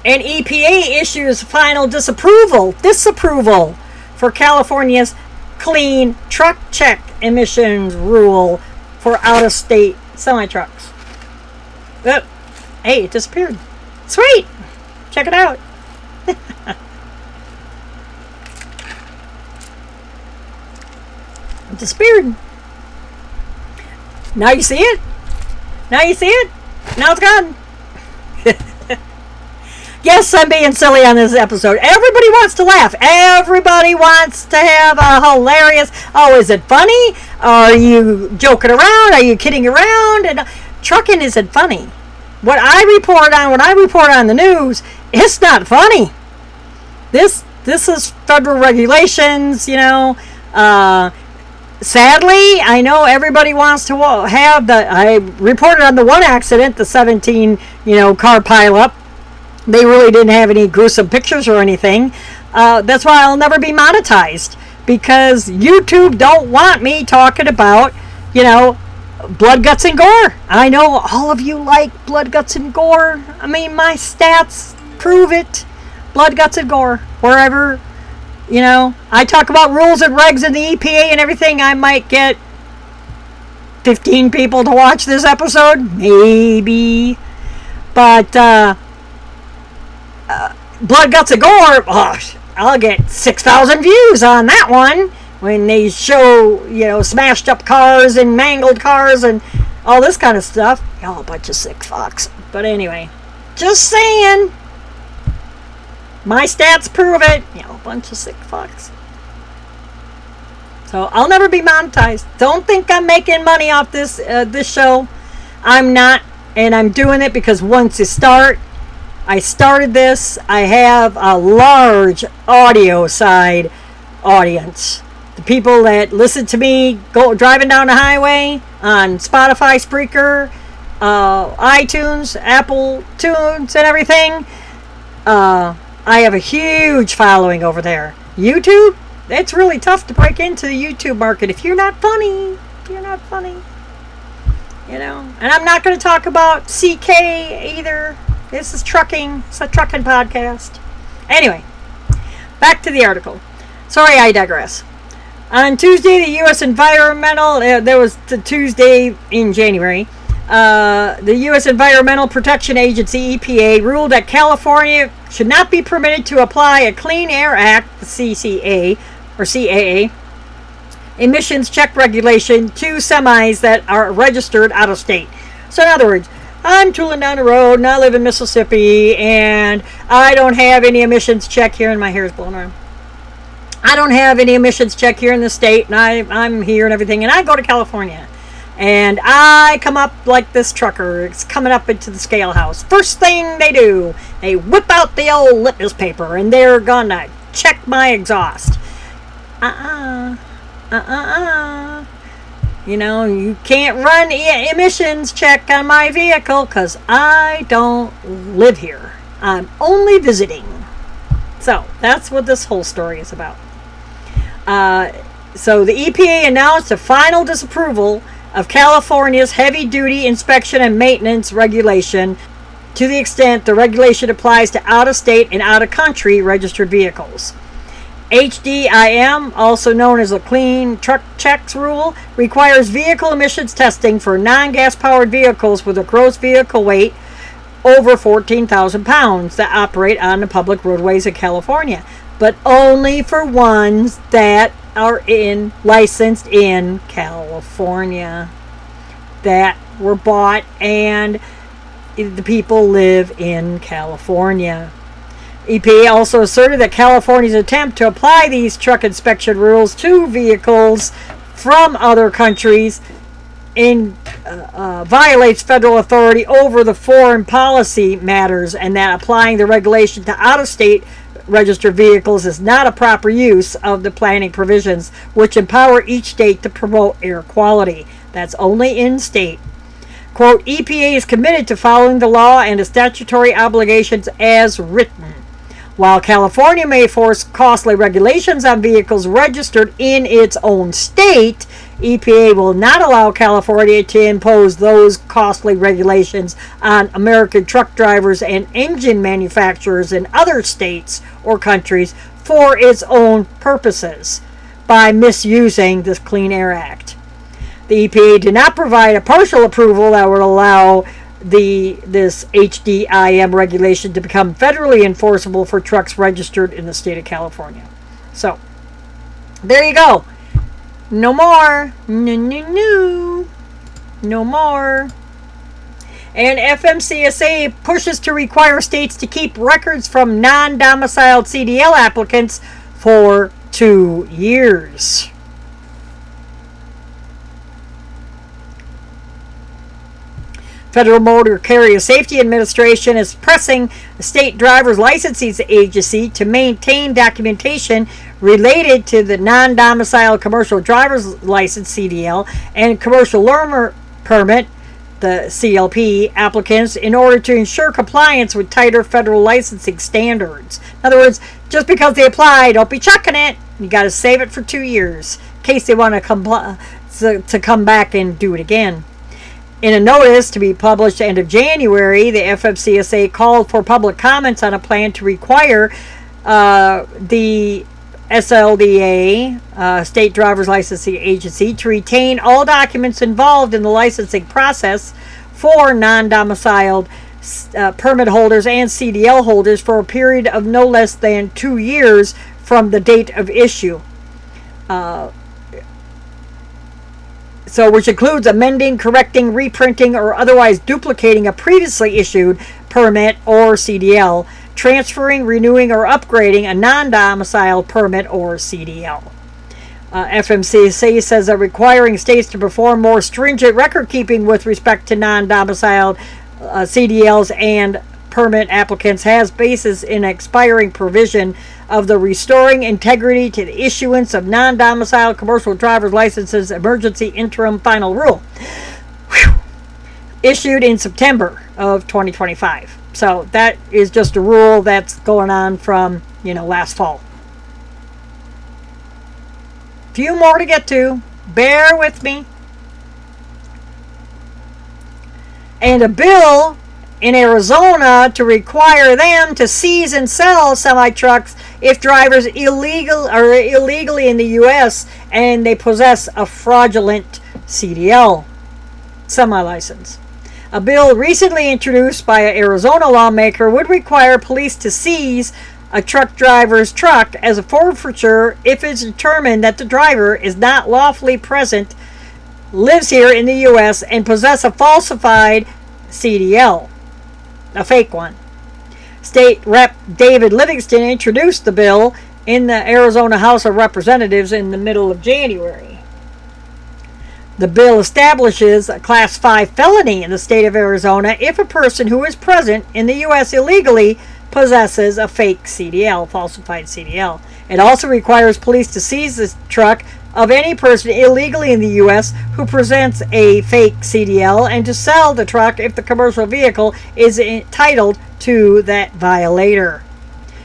And EPA issues final disapproval for California's clean truck check emissions rule for out-of-state semi-trucks. Oh, hey, it disappeared. Sweet! Check it out. It disappeared. Now you see it? Now you see it? Now it's gone. Yes, I'm being silly on this episode. Everybody wants to laugh. Everybody wants to have a hilarious, oh, is it funny? Are you joking around? Are you kidding around? And trucking isn't funny. When I report on the news, it's not funny. This is federal regulations, you know. Sadly, I know everybody wants to have I reported on the one accident, the 17, car pileup. They really didn't have any gruesome pictures or anything. That's why I'll never be monetized, because YouTube don't want me talking about, blood, guts, and gore. I know all of you like blood, guts, and gore. I mean, my stats prove it. Blood, guts, and gore. Wherever, I talk about rules and regs and the EPA and everything, I might get 15 people to watch this episode. Maybe. But, blood, guts, and gore, I'll get 6,000 views on that one when they show, smashed up cars and mangled cars and all this kind of stuff. Y'all a bunch of sick fucks. But anyway, just saying. My stats prove it. A bunch of sick fucks. So I'll never be monetized. Don't think I'm making money off this show. I'm not, and I'm doing it because once you start, I started this. I have a large audio side audience. The people that listen to me driving down the highway on Spotify, Spreaker, iTunes, Apple Tunes, and everything. I have a huge following over there. YouTube, it's really tough to break into the YouTube market if you're not funny. And I'm not going to talk about CK either. This is trucking. It's a trucking podcast. Anyway, back to the article. Sorry, I digress. On Tuesday, the U.S. Environmental, there was the Tuesday in January, the U.S. Environmental Protection Agency, EPA, ruled that California should not be permitted to apply a Clean Air Act, the CAA, emissions check regulation to semis that are registered out of state. So in other words, I'm tooling down the road and I live in Mississippi and I don't have any emissions check here, and my hair is blowing around. I don't have any emissions check here in the state, and I'm here and everything, and I go to California and I come up like this trucker. It's coming up into the scale house. First thing they do, they whip out the old litmus paper and they're gonna check my exhaust. You can't run emissions check on my vehicle because I don't live here. I'm only visiting. So that's what this whole story is about. So the EPA announced a final disapproval of California's heavy-duty inspection and maintenance regulation to the extent the regulation applies to out-of-state and out-of-country registered vehicles. HDIM, also known as the Clean Truck Checks Rule, requires vehicle emissions testing for non-gas powered vehicles with a gross vehicle weight over 14,000 pounds that operate on the public roadways of California, but only for ones that are licensed in California, that were bought and the people live in California. EPA also asserted that California's attempt to apply these truck inspection rules to vehicles from other countries violates federal authority over the foreign policy matters, and that applying the regulation to out-of-state registered vehicles is not a proper use of the planning provisions which empower each state to promote air quality. That's only in state. Quote, EPA is committed to following the law and the statutory obligations as written. While California may force costly regulations on vehicles registered in its own state, EPA will not allow California to impose those costly regulations on American truck drivers and engine manufacturers in other states or countries for its own purposes by misusing the Clean Air Act. The EPA did not provide a partial approval that would allow this HDIM regulation to become federally enforceable for trucks registered in the state of California. So, there you go. No more. No more. And FMCSA pushes to require states to keep records from non-domiciled CDL applicants for 2 years. Federal Motor Carrier Safety Administration is pressing the state driver's licensing agency to maintain documentation related to the non-domiciled commercial driver's license CDL and commercial learner permit, the CLP, applicants in order to ensure compliance with tighter federal licensing standards. In other words, just because they apply, don't be chucking it. You got to save it for 2 years in case they want to come back and do it again. In a notice to be published end of January, the FMCSA called for public comments on a plan to require the SLDA, State Driver's Licensing Agency, to retain all documents involved in the licensing process for non-domiciled permit holders and CDL holders for a period of no less than 2 years from the date of issue. Which includes amending, correcting, reprinting, or otherwise duplicating a previously issued permit or CDL, transferring, renewing, or upgrading a non-domiciled permit or CDL. FMCSA says that requiring states to perform more stringent record keeping with respect to non-domiciled CDLs and permit applicants has basis in expiring provision of the Restoring Integrity to the Issuance of Non-Domiciled Commercial Driver's Licenses Emergency Interim Final Rule, issued in September of 2025. So that is just a rule that's going on from, last fall. Few more to get to. Bear with me. And a bill in Arizona to require them to seize and sell semi-trucks if drivers illegally in the U.S. and they possess a fraudulent CDL semi-license. A bill recently introduced by an Arizona lawmaker would require police to seize a truck driver's truck as a forfeiture if it's determined that the driver is not lawfully present, lives here in the U.S., and possess a falsified CDL. A fake one. State Rep. David Livingston introduced the bill in the Arizona House of Representatives in the middle of January. The bill establishes a Class 5 felony in the state of Arizona if a person who is present in the U.S. illegally possesses a fake CDL, falsified CDL. It also requires police to seize the truck of any person illegally in the U.S. who presents a fake CDL and to sell the truck if the commercial vehicle is entitled to that violator.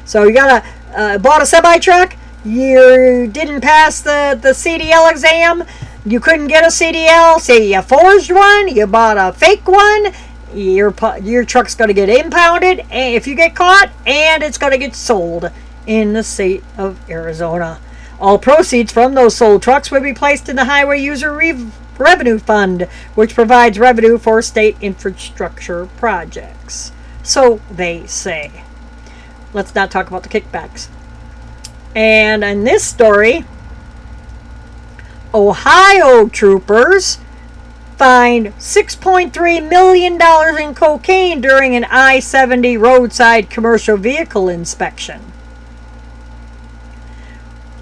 So you bought a semi-truck, you didn't pass the CDL exam, you couldn't get a CDL, say you forged one, you bought a fake one, your truck's going to get impounded if you get caught, and it's going to get sold in the state of Arizona. All proceeds from those sold trucks will be placed in the Highway User Revenue Fund, which provides revenue for state infrastructure projects. So they say. Let's not talk about the kickbacks. And in this story, Ohio troopers fined $6.3 million in cocaine during an I-70 roadside commercial vehicle inspection.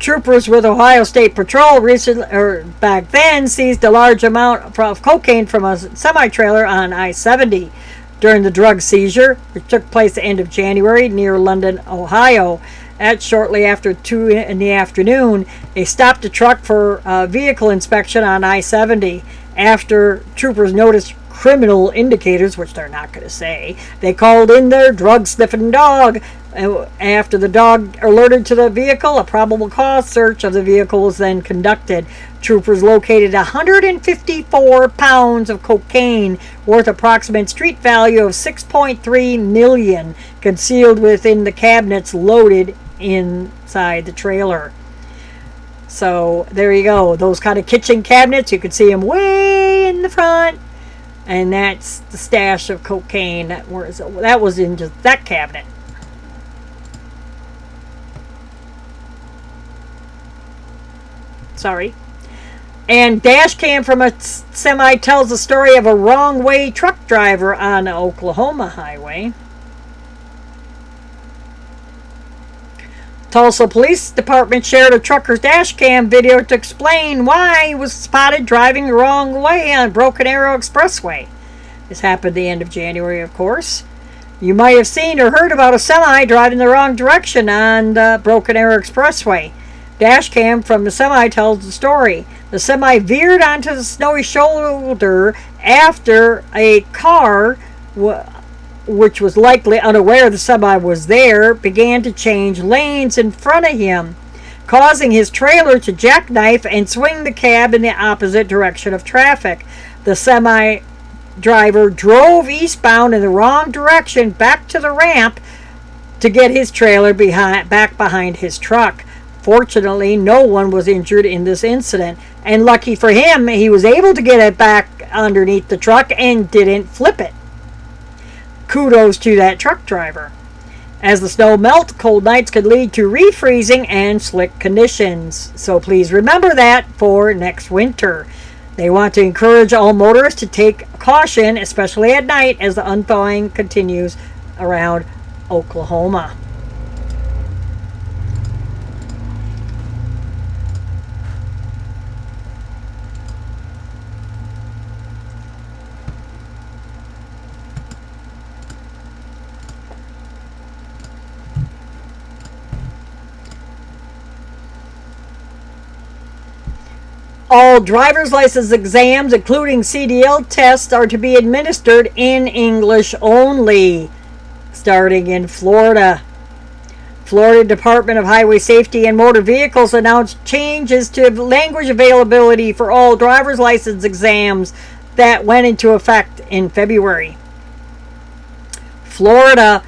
Troopers with Ohio State Patrol back then seized a large amount of cocaine from a semi-trailer on I-70 during the drug seizure, which took place at the end of January near London, Ohio. At shortly after 2 in the afternoon, they stopped the truck for vehicle inspection on I-70. After troopers noticed criminal indicators, which they're not going to say, they called in their drug-sniffing dog. After the dog alerted to the vehicle, a probable cause search of the vehicle was then conducted. Troopers located 154 pounds of cocaine worth approximate street value of $6.3 million concealed within the cabinets loaded inside the trailer. So there you go. Those kind of kitchen cabinets, you can see them way in the front. And that's the stash of cocaine that was in just that cabinet. Sorry. And dash cam from a semi tells the story of a wrong way truck driver on the Oklahoma highway. Tulsa Police Department shared a trucker's dash cam video to explain why he was spotted driving the wrong way on Broken Arrow Expressway. This happened at the end of January, of course. You might have seen or heard about a semi driving the wrong direction on the Broken Arrow Expressway. Dash cam from the semi tells the story. The semi veered onto the snowy shoulder after a car, which was likely unaware the semi was there, began to change lanes in front of him, causing his trailer to jackknife and swing the cab in the opposite direction of traffic. The semi driver drove eastbound in the wrong direction back to the ramp to get his trailer back behind his truck. Fortunately, no one was injured in this incident, and lucky for him, he was able to get it back underneath the truck and didn't flip it. Kudos to that truck driver. As the snow melts, cold nights could lead to refreezing and slick conditions. So please remember that for next winter. They want to encourage all motorists to take caution, especially at night, as the unthawing continues around Oklahoma. All driver's license exams, including CDL tests, are to be administered in English only, starting in Florida. Florida Department of Highway Safety and Motor Vehicles announced changes to language availability for all driver's license exams that went into effect in February. Florida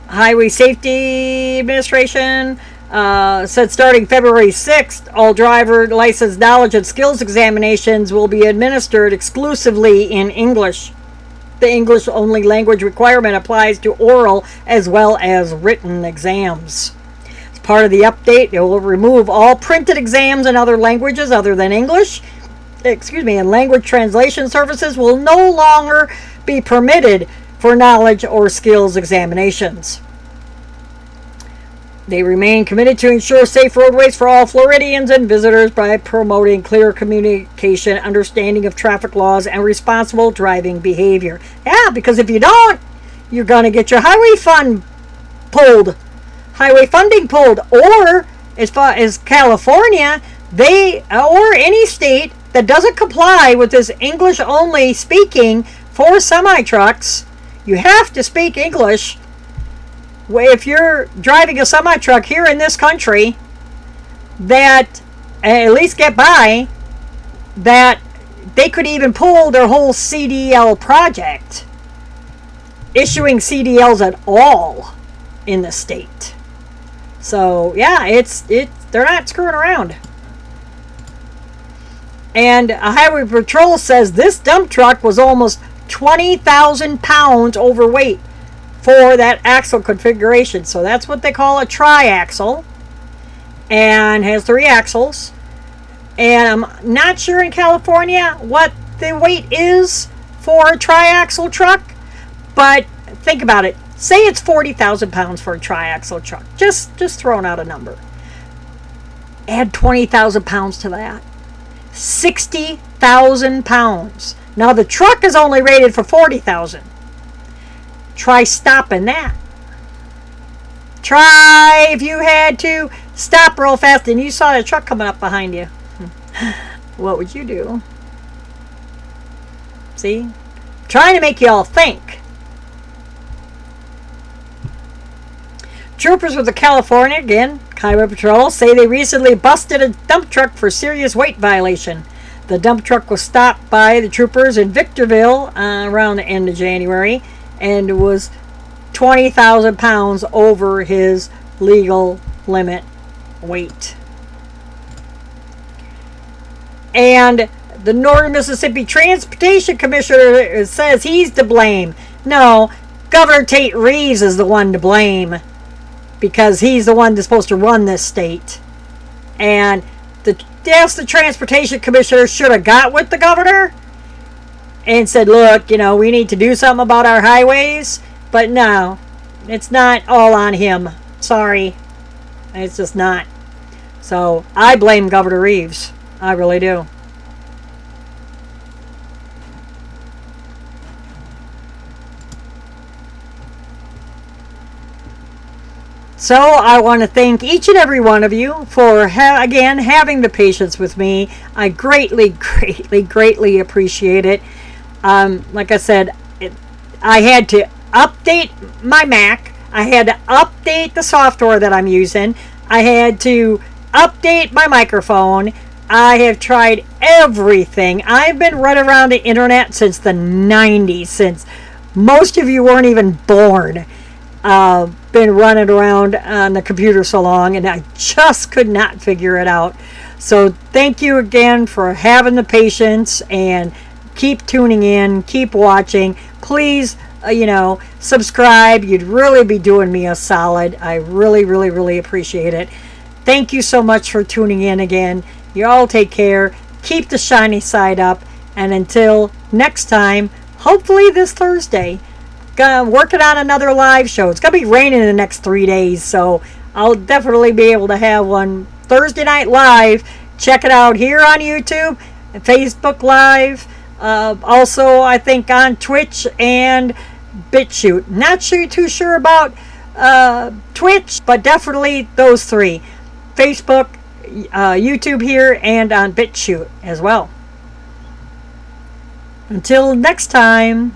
Highway Safety Administration said starting February 6th, all driver license knowledge and skills examinations will be administered exclusively in English. The English-only language requirement applies to oral as well as written exams. As part of the update, it will remove all printed exams in other languages other than English. And language translation services will no longer be permitted for knowledge or skills examinations. They remain committed to ensure safe roadways for all Floridians and visitors by promoting clear communication, understanding of traffic laws, and responsible driving behavior. Yeah, because if you don't, you're going to get your highway funding pulled. Or, as far as California, or any state that doesn't comply with this English-only speaking for semi-trucks, you have to speak English. if you're driving a semi-truck here in this country that at least get by, that they could even pull their whole CDL project, issuing CDLs at all in the state. So yeah, they're not screwing around. And a highway patrol says this dump truck was almost 20,000 pounds overweight for that axle configuration. So that's what they call a tri-axle, and has 3 axles. And I'm not sure in California what the weight is for a tri-axle truck, but think about it. Say it's 40,000 pounds for a tri-axle truck. Just throwing out a number. Add 20,000 pounds to that. 60,000 pounds. Now the truck is only rated for 40,000. Try stopping that. Try if you had to stop real fast and you saw the truck coming up behind you. What would you do? See? Trying to make you all think. Troopers with the California, again, Highway Patrol, say they recently busted a dump truck for serious weight violation. The dump truck was stopped by the troopers in Victorville around the end of January and was 20,000 pounds over his legal limit weight. And the Northern Mississippi Transportation Commissioner says he's to blame. No, Governor Tate Reeves is the one to blame, because he's the one that's supposed to run this state. And the Transportation Commissioner should have got with the governor and said, look, we need to do something about our highways. But no, it's not all on him. Sorry. It's just not. So I blame Governor Reeves. I really do. So I want to thank each and every one of you for, again, having the patience with me. I greatly, greatly, greatly appreciate it. Like I said, I had to update my Mac. I had to update the software that I'm using. I had to update my microphone. I have tried everything. I've been running around the internet since the 90s, since most of you weren't even born. Been running around on the computer so long, and I just could not figure it out. So thank you again for having the patience, and keep tuning in, keep watching. Please, subscribe. You'd really be doing me a solid. I really, really, really appreciate it. Thank you so much for tuning in again. You all take care. Keep the shiny side up. And until next time, hopefully this Thursday, working on another live show. It's going to be raining in the next 3 days, so I'll definitely be able to have one Thursday night live. Check it out here on YouTube, Facebook Live, also I think on Twitch and BitChute. Not too sure about Twitch, but definitely those 3. Facebook, YouTube here, and on BitChute as well. Until next time.